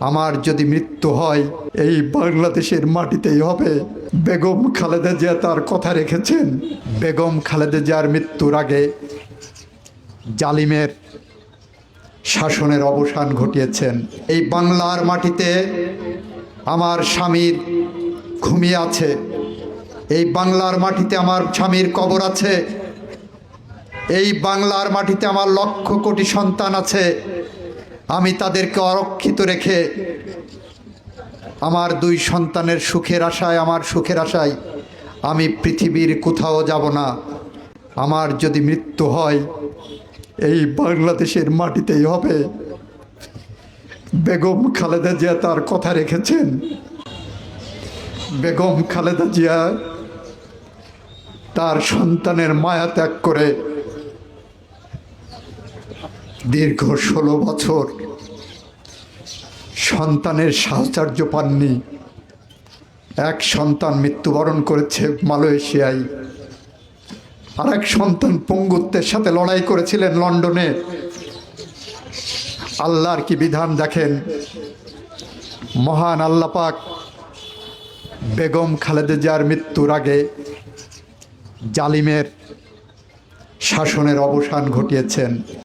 আমার যদি মৃত্যু হয় এই বাংলাদেশের মাটিতেই হবে। বেগম খালেদা জিয়া তার কথা রেখেছেন। বেগম খালেদা জিয়ার মৃত্যুর আগে জালিমের শাসনের অবসান ঘটিয়েছেন। এই বাংলার মাটিতে আমার স্বামীর ঘুমিয়ে আছে, এই বাংলার মাটিতে আমার স্বামীর কবর আছে, এই বাংলার মাটিতে আমার লক্ষ কোটি সন্তান আছে। আমি তাদেরকে অরক্ষিত রেখে আমার দুই সন্তানের সুখের আশায়, আমার সুখের আশায় আমি পৃথিবীর কোথাও যাব না। আমার যদি মৃত্যু হয় এই বাংলাদেশের মাটিতেই হবে। বেগম খালেদা জিয়া তার কথা রেখেছেন। বেগম খালেদা জিয়া তার সন্তানের মায়া ত্যাগ করে দীর্ঘ 16 বছর সন্তানের সাহচর্য পাননি। এক সন্তান মৃত্যুবরণ করেছে মালয়েশিয়ায়, আর এক সন্তান পঙ্গুত্বের সাথে লড়াই করেছিলেন লন্ডনে। আল্লাহর কি বিধান দেখেন। মহান আল্লাহ পাক বেগম খালেদা জিয়ার মৃত্যুর আগে জালিমের শাসনের অবসান ঘটিয়েছেন।